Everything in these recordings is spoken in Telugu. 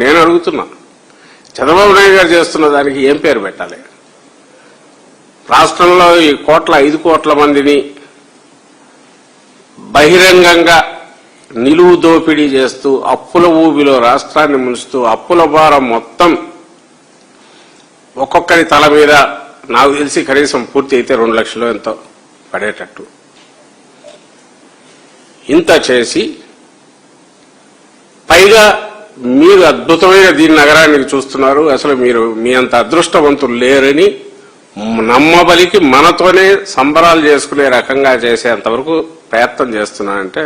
నేను అడుగుతున్నా, చంద్రబాబు నాయుడు గారు చేస్తున్న దానికి ఏం పేరు పెట్టాలి? రాష్ట్రంలో ఈ 5 కోట్ల మందిని బహిరంగంగా నిలువు దోపిడీ చేస్తూ అప్పుల ఊబిలో రాష్ట్రాన్ని ముంచుతూ అప్పుల భారం మొత్తం ఒక్కొక్కరి తల మీద నాకు తెలిసి కనీసం పూర్తి అయితే 2 లక్షలు ఎంతో పడేటట్టు ఇంత చేసి, పైగా మీరు అద్భుతమైన దీని నగరానికి చూస్తున్నారు. అసలు మీరు మీ అంత అదృష్టవంతులు లేరని నమ్మబలికి మనతోనే సంబరాలు చేసుకునే రకంగా చేసేంతవరకు ప్రయత్నం చేస్తున్నానంటే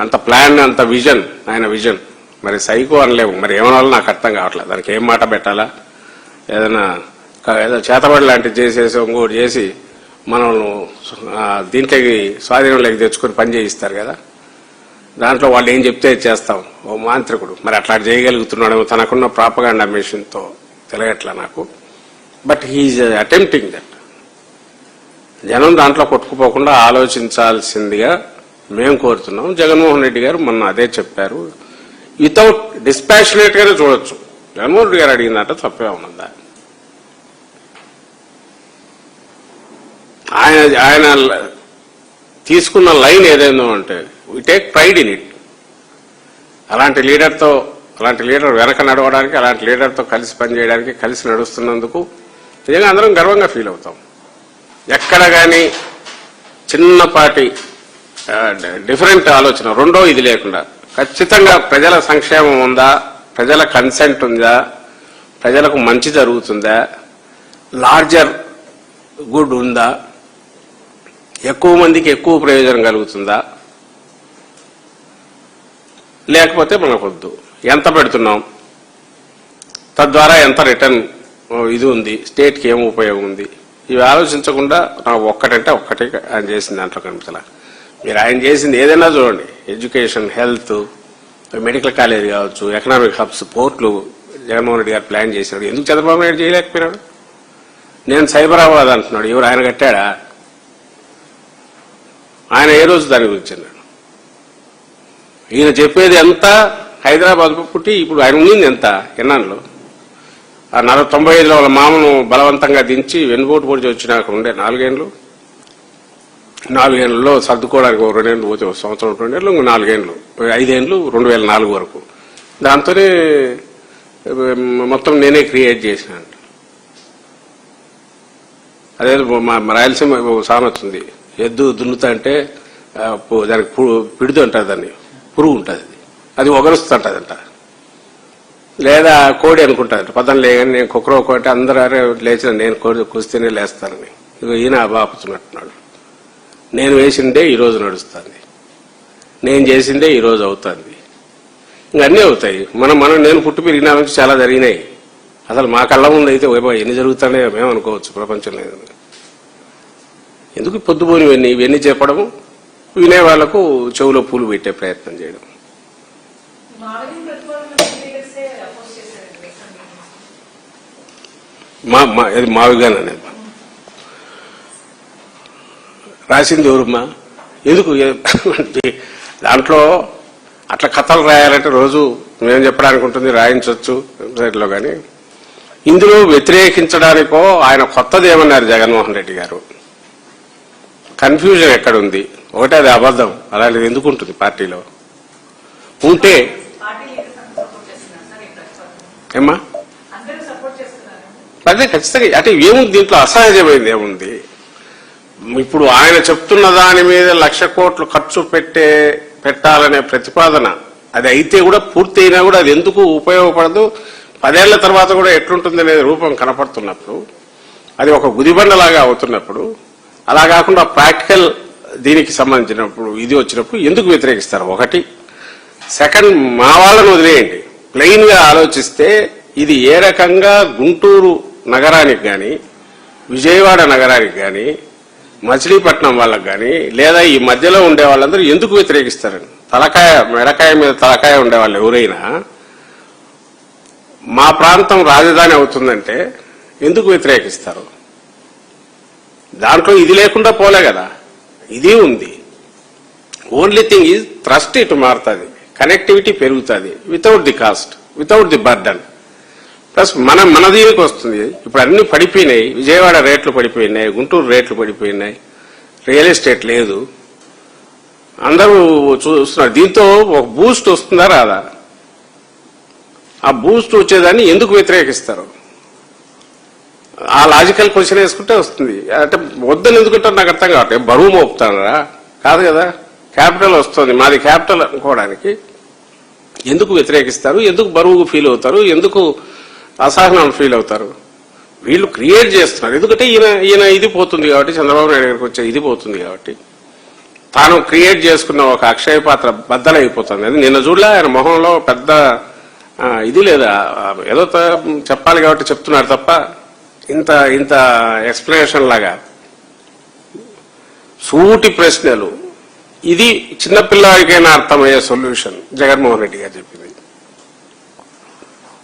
అంత ప్లాన్, అంత విజన్, ఆయన విజన్. మరి సైకో అనలేము, మరి ఏమనాలో నాకు అర్థం కావట్లేదు. దానికి ఏం మాట పెట్టాలా? ఏదో చేతబడి లాంటివి చేసేసి ఇంకోటి చేసి మనం దీంట్లోకి స్వాధీనంలోకి తెచ్చుకొని పని చేయిస్తారు కదా, దాంట్లో వాళ్ళు ఏం చెప్తే చేస్తాం. ఓ మాంత్రికుడు మరి అట్లా చేయగలుగుతున్నాడేమో తనకున్న ప్రాపగాండా మిషన్తో తెలియట్లా నాకు. But he's attempting that. జనం దాంట్లో కొట్టుకుపోకుండా ఆలోచించాల్సిందిగా మేము కోరుతున్నాం. జగన్మోహన్ రెడ్డి గారు మొన్న అదే చెప్పారు. వితౌట్ డిస్పాషనేట్ గానే చూడొచ్చు. జగన్మోహన్ రెడ్డి గారు అడిగిందంటే తప్పే ఉన్నదా? ఆయన తీసుకున్న లైన్ ఏదైందో అంటే we take pride in it. అలాంటి లీడర్ వెనక నడవడానికి, అలాంటి లీడర్తో కలిసి పనిచేయడానికి, కలిసి నడుస్తున్నందుకు నిజంగా అందరం గర్వంగా ఫీల్ అవుతాం. ఎక్కడ కానీ చిన్నపాటి డిఫరెంట్ ఆలోచన రెండో ఇది లేకుండా ఖచ్చితంగా ప్రజల సంక్షేమం ఉందా, ప్రజల కన్సెంట్ ఉందా, ప్రజలకు మంచి జరుగుతుందా, లార్జర్ గుడ్ ఉందా, ఎక్కువ మందికి ఎక్కువ ప్రయోజనం కలుగుతుందా, లేకపోతే మనకొద్దు, ఎంత పెడుతున్నాం, తద్వారా ఎంత రిటర్న్ ఇది ఉంది, స్టేట్కి ఏం ఉపయోగం ఉంది, ఇవి ఆలోచించకుండా నాకు ఒక్కటంటే ఒక్కటే ఆయన చేసిన దాంట్లో కనిపించాల. మీరు ఆయన చేసింది ఏదైనా చూడండి, ఎడ్యుకేషన్, హెల్త్, మెడికల్ కాలేజ్ కావచ్చు, ఎకనామిక్ హబ్స్, పోర్ట్లు జగన్మోహన్ రెడ్డి గారు ప్లాన్ చేసినాడు. ఎందుకు చంద్రబాబు నాయుడు చేయలేకపోయినాడు? నేను సైబరాబాద్ అంటున్నాడు, ఎవరు ఆయన కట్టాడా? ఆయన ఏ రోజు దాని గురించి అన్నాడు? ఈయన చెప్పేది ఎంత హైదరాబాద్ పుట్టి ఇప్పుడు ఆయన ఉండింది ఎంత ఎన్నాళ్ళు? ఆ 95లో వాళ్ళ మామను బలవంతంగా దించి వెన్నుపోటు పొడిచి వచ్చినాక ఉండే 4 ఏళ్ళు, 4 ఏళ్లలో సర్దుకోవడానికి 2 ఏళ్ళు పోతే 1 సంవత్సరం, 2 ఏళ్ళు, 4 ఏళ్ళు, 5 ఏళ్ళు 2004 వరకు. దాంతోనే మొత్తం నేనే క్రియేట్ చేసినాను. అదే రాయలసీమ సామెత ఉంది, ఎద్దు దున్నుతా అంటే దానికి పిడుదు అంటారు, దాన్ని పురుగు ఉంటుంది, అది ఒగరుస్తుంటదంట. లేదా కోడి అనుకుంటారు, పదం లేదని నేను కుక్కరో అంటే అందరూ లేచిన నేను కోడి కూస్తేనే లేస్తానని. ఈయన బాపుతున్నట్టున్నాడు. నేను వేసిందే ఈరోజు నడుస్తుంది, నేను చేసిందే ఈరోజు అవుతుంది, ఇంకన్నీ అవుతాయి. నేను పుట్టి పెరిగిన నుంచి చాలా జరిగినాయి. అసలు మా కళ్ళ ముందు అయితే ఎన్ని జరుగుతానే మేము అనుకోవచ్చు ప్రపంచంలో. ఎందుకు పొద్దుపోని ఇవన్నీ చెప్పడము, వినే వాళ్లకు చెవులో పూలు పెట్టే ప్రయత్నం చేయడం. అది మావిగానే రాసింది ఎవరుమ్మా? ఎందుకు దాంట్లో అట్లా కథలు రాయాలంటే రోజు మేము చెప్పడానికి ఉంటుంది, రాయించవచ్చు వెబ్సైట్లో. కానీ ఇందులో వ్యతిరేకించడానికో ఆయన కొత్తది ఏమన్నారు జగన్మోహన్ రెడ్డి గారు? కన్ఫ్యూజన్ ఎక్కడుంది? ఒకటే అది అబద్ధం. అలాంటిది ఎందుకు ఉంటుంది పార్టీలో? ఉంటే ఏమ్మా అదే ఖచ్చితంగా. అంటే ఏముంది దీంట్లో? అసహజమైంది ఏముంది? ఇప్పుడు ఆయన చెప్తున్న దాని మీద 1,00,000 కోట్లు ఖర్చు పెట్టాలనే ప్రతిపాదన అది అయితే కూడా, పూర్తి అయినా కూడా అది ఎందుకు ఉపయోగపడదు? 10 ఏళ్ల తర్వాత కూడా ఎట్లుంటుంది అనేది రూపం కనపడుతున్నప్పుడు, అది ఒక గుదిబండలాగా అవుతున్నప్పుడు, అలా కాకుండా ప్రాక్టికల్ దీనికి సంబంధించినప్పుడు ఇది వచ్చినప్పుడు ఎందుకు వ్యతిరేకిస్తారు? ఒకటి. సెకండ్, మా వాళ్ళను వదిలేయండి, ప్లెయిన్ గా ఆలోచిస్తే ఇది ఏ రకంగా గుంటూరు నగరానికి కానీ, విజయవాడ నగరానికి కానీ, మచిలీపట్నం వాళ్ళకి కానీ, లేదా ఈ మధ్యలో ఉండే వాళ్ళందరూ ఎందుకు వ్యతిరేకిస్తారని. మెడకాయ మీద తలకాయ ఉండేవాళ్ళు ఎవరైనా మా ప్రాంతం రాజధాని అవుతుందంటే ఎందుకు వ్యతిరేకిస్తారు? దాంట్లో ఇది లేకుండా పోలే కదా, ఇది ఉంది. ఓన్లీ థింగ్ ఈజ్ థ్రస్ట్ ఇటు మారుతుంది. కనెక్టివిటీ పెరుగుతుంది without the cost, without the burden. Plus మన దీనికి వస్తుంది. ఇప్పుడు అన్ని పడిపోయినాయి, విజయవాడ రేట్లు పడిపోయినాయి, గుంటూరు రేట్లు పడిపోయినాయి, రియల్ ఎస్టేట్ లేదు, అందరూ చూస్తున్నారు. దీంతో ఒక బూస్ట్ వస్తుందా రాదా? ఆ బూస్ట్ వచ్చేదాన్ని ఎందుకు వ్యతిరేకిస్తారు? ఆ లాజికల్ క్వశ్చన్ వేసుకుంటే వస్తుంది. అంటే వద్దని ఎందుకంటారు నాకు అర్థం కావట్లేదు. బరువు మోపుతారా? కాదు కదా, క్యాపిటల్ వస్తుంది, మాది క్యాపిటల్ అనుకోవడానికి ఎందుకు వ్యతిరేకిస్తారు? ఎందుకు బరువు ఫీల్ అవుతారు? ఎందుకు అసహనం ఫీల్ అవుతారు? వీళ్ళు క్రియేట్ చేస్తున్నారు. ఎందుకంటే ఈయన ఇది పోతుంది కాబట్టి, చంద్రబాబు నాయుడు గారికి వచ్చే ఇది పోతుంది కాబట్టి తాను క్రియేట్ చేసుకున్న ఒక అక్షయ పాత్ర బద్దలైపోతుంది. అది నిన్న చూడలే ఆయన మొహంలో పెద్ద ఇది లేదా, ఏదో చెప్పాలి కాబట్టి చెప్తున్నారు తప్ప ఇంత ఎక్స్ప్లెనేషన్ లాగా సూటి ప్రశ్నలు. ఇది చిన్నపిల్లవాడికైనా అర్థమయ్యే సొల్యూషన్ జగన్మోహన్ రెడ్డి గారు చెప్పింది.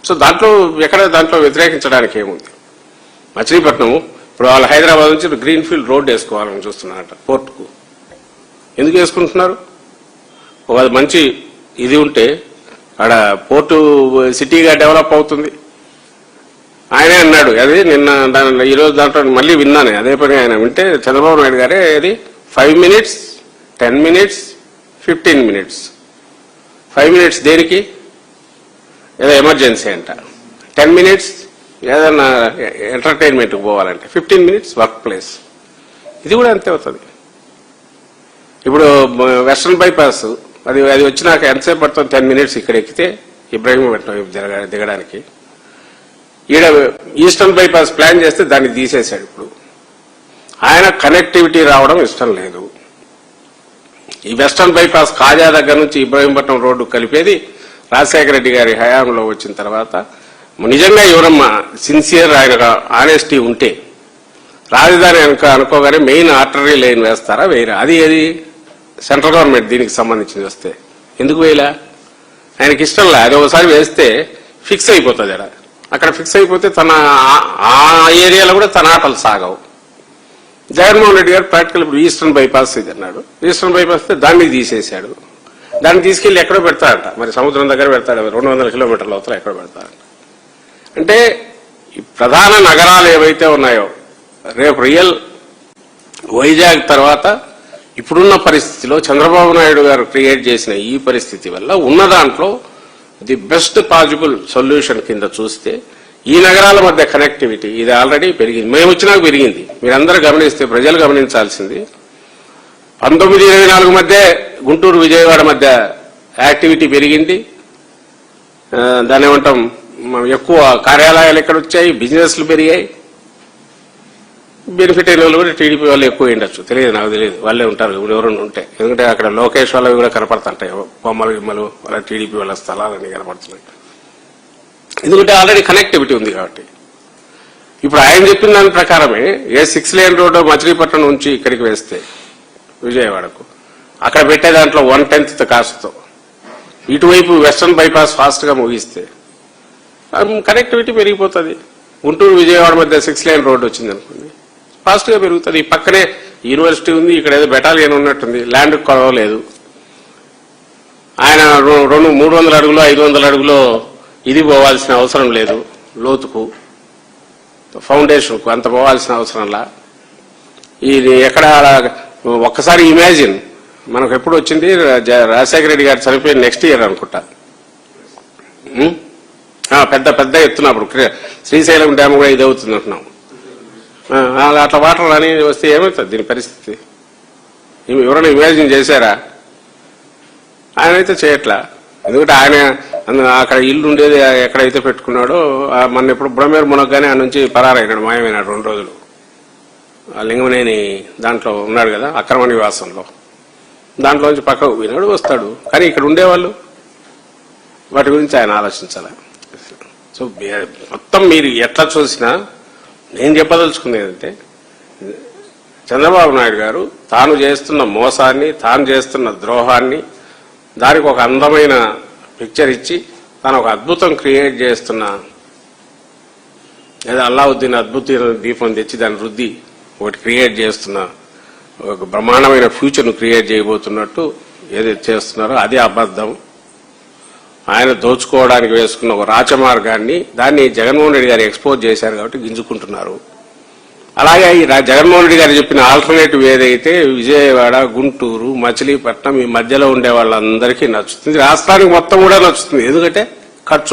సో దాంట్లో వ్యతిరేకించడానికి ఏముంది? మచిలీపట్నం ఇప్పుడు వాళ్ళు హైదరాబాద్ నుంచి గ్రీన్ ఫీల్డ్ రోడ్ వేసుకోవాలని చూస్తున్నారట పోర్టుకు. ఎందుకు వేసుకుంటున్నారు? అది మంచి ఇది ఉంటే ఆడ పోర్టు సిటీగా డెవలప్ అవుతుంది. ఆయనే అన్నాడు, అది నిన్న ఈరోజు దాంట్లో మళ్ళీ విన్నాను అదే పని. ఆయన వింటే చంద్రబాబు నాయుడు గారే అది 5 minutes, 10 minutes, 15 minutes. 5 minutes దేనికి? ఏదో ఎమర్జెన్సీ అంట. 10 minutes ఏదన్నా ఎంటర్టైన్మెంట్కి పోవాలంటే, 15 minutes వర్క్ ప్లేస్. ఇది కూడా అంతే అవుతుంది. ఇప్పుడు వెస్ట్రన్ బైపాస్ అది వచ్చినాక ఎంతసేపు పడుతుంది? 10 minutes ఇక్కడ ఎక్కితే ఇబ్రాహీంపట్నం దిగడానికి. ఈడ ఈస్టర్న్ బైపాస్ ప్లాన్ చేస్తే దాన్ని తీసేశాడు. ఇప్పుడు ఆయన కనెక్టివిటీ రావడం ఇష్టం లేదు. ఈ వెస్టర్న్ బైపాస్ కాజా దగ్గర నుంచి ఇబ్రాహీంపట్నం రోడ్డు కలిపేది రాజశేఖర రెడ్డి గారి హయాంలో వచ్చిన తర్వాత నిజంగా ఎవరమ్మా సిన్సియర్ ఆయన ఆనెస్టీ ఉంటే రాజధాని అనుకోగానే మెయిన్ ఆర్టరీ లైన్ వేస్తారా వేయరా? అది ఏది సెంట్రల్ గవర్నమెంట్ దీనికి సంబంధించింది వస్తే ఎందుకు వేయలే? ఆయనకి ఇష్టంలే. అది ఒకసారి వేస్తే ఫిక్స్ అయిపోతుంది. అక్కడ ఫిక్స్ అయిపోతే ఆ ఏరియాలో కూడా తన ఆటలు సాగవు. జగన్మోహన్ రెడ్డి గారు ప్రాక్టికల్ ఇప్పుడు ఈస్టర్న్ బైపాస్ ఇది అన్నాడు. ఈస్టర్న్ బైపాస్ దాన్ని తీసేశాడు. దాన్ని తీసుకెళ్లి ఎక్కడో పెడతాడంట, మరి సముద్రం దగ్గర పెడతాడు, 200 కిలోమీటర్ల అవతల ఎక్కడో పెడతాడంట. అంటే ఈ ప్రధాన నగరాలు ఏవైతే ఉన్నాయో రేపు రియల్ వైజాగ్ తర్వాత ఇప్పుడున్న పరిస్థితిలో చంద్రబాబు నాయుడు గారు క్రియేట్ చేసిన ఈ పరిస్థితి వల్ల ఉన్న దాంట్లో ది బెస్ట్ పాసిబుల్ సొల్యూషన్ కింద చూస్తే ఈ నగరాల మధ్య కనెక్టివిటీ ఇది ఆల్రెడీ పెరిగింది. మేము వచ్చినాక పెరిగింది. మీరందరూ గమనిస్తే, ప్రజలు గమనించాల్సింది, 1924 మధ్య గుంటూరు విజయవాడ మధ్య యాక్టివిటీ పెరిగింది. దాని ఏమంటాం, ఎక్కువ కార్యాలయాలు ఎక్కడ వచ్చాయి, బిజినెస్లు పెరిగాయి. బెనిఫిట్ అయిన వాళ్ళు కూడా టీడీపీ వాళ్ళు ఎక్కువ ఉండొచ్చు, తెలియదు, నాకు తెలియదు, వాళ్ళే ఉంటారు ఎవరైనా ఉంటే. ఎందుకంటే అక్కడ లోకేష్ వాళ్ళవి కూడా కనపడుతుంటాయి, బొమ్మలు గిమ్మలు వాళ్ళ టీడీపీ వాళ్ళ స్థలాలన్నీ కనపడుతున్నాయి. ఎందుకంటే ఆల్రెడీ కనెక్టివిటీ ఉంది కాబట్టి. ఇప్పుడు ఆయన చెప్పిన దాని ప్రకారమే 6 lane రోడ్డు మచిలీపట్నం నుంచి ఇక్కడికి వేస్తే విజయవాడకు అక్కడ పెట్టే దాంట్లో 1/10 కాస్ట్తో ఇటువైపు వెస్టర్న్ బైపాస్ ఫాస్ట్ గా ముగిస్తే కనెక్టివిటీ పెరిగిపోతుంది. గుంటూరు విజయవాడ మధ్య 6 lane రోడ్డు వచ్చింది అనుకోండి, ఫాస్ట్ గా పెరుగుతుంది. ఈ పక్కనే యూనివర్సిటీ ఉంది, ఇక్కడ ఏదో బెటాలియన్ ఉన్నట్టుంది, ల్యాండ్ కొలవలేదు. ఆయన 300 అడుగులో 500 అడుగులో ఇది పోవాల్సిన అవసరం లేదు, లోతుకు ఫౌండేషన్కు అంత పోవాల్సిన అవసరంలా. ఇది ఎక్కడ ఒక్కసారి ఇమాజిన్, మనకు ఎప్పుడు వచ్చింది రాజశేఖర రెడ్డి గారు చనిపోయిన నెక్స్ట్ ఇయర్ అనుకుంటా, పెద్ద ఎత్తున్నప్పుడు శ్రీశైలం డ్యామ్ కూడా ఇది అవుతుంది అంటున్నాం. అట్లా వాటర్ అని వస్తే ఏమవుతుంది దీని పరిస్థితి? ఎవరైనా ఇమాజిన్ చేశారా? ఆయన అయితే చేయట్లా. ఎందుకంటే ఆయన అక్కడ ఇల్లు ఉండేది ఎక్కడైతే పెట్టుకున్నాడో, మన ఇప్పుడు బ్రహ్మేరు మునగ్గానే ఆ నుంచి పరారైనాడు, మాయమైనాడు 2 రోజులు. లింగమనేని దాంట్లో ఉన్నాడు కదా అక్రమ నివాసంలో, దాంట్లోంచి పక్కకు పోయినాడు, వస్తాడు. కానీ ఇక్కడ ఉండేవాళ్ళు వాటి గురించి ఆయన ఆలోచించాలి. సో మొత్తం మీరు ఎట్లా చూసినా నేను చెప్పదలుచుకునేది అంటే, చంద్రబాబు నాయుడు గారు తాను చేస్తున్న మోసాన్ని, తాను చేస్తున్న ద్రోహాన్ని దానికి ఒక అందమైన పిక్చర్ ఇచ్చి తాను ఒక అద్భుతం క్రియేట్ చేస్తున్న, లేదా అల్లావుద్దీన్ అద్భుత దీపం తెచ్చి దాని రుద్ది ఒకటి క్రియేట్ చేస్తున్న, ఒక బ్రహ్మాండమైన ఫ్యూచర్ను క్రియేట్ చేయబోతున్నట్టు ఏదైతే చేస్తున్నారో అదే అబద్ధం. ఆయన దోచుకోవడానికి వేసుకున్న ఒక రాచమార్గాన్ని దాన్ని జగన్మోహన్ రెడ్డి గారు ఎక్స్పోజ్ చేశారు కాబట్టి గింజుకుంటున్నారు. అలాగే ఈ జగన్మోహన్ రెడ్డి గారు చెప్పిన ఆల్టర్నేటివ్ ఏదైతే విజయవాడ, గుంటూరు, మచిలీపట్నం ఈ మధ్యలో ఉండే వాళ్ళందరికీ నచ్చుతుంది, రాష్ట్రానికి మొత్తం కూడా నచ్చుతుంది. ఎందుకంటే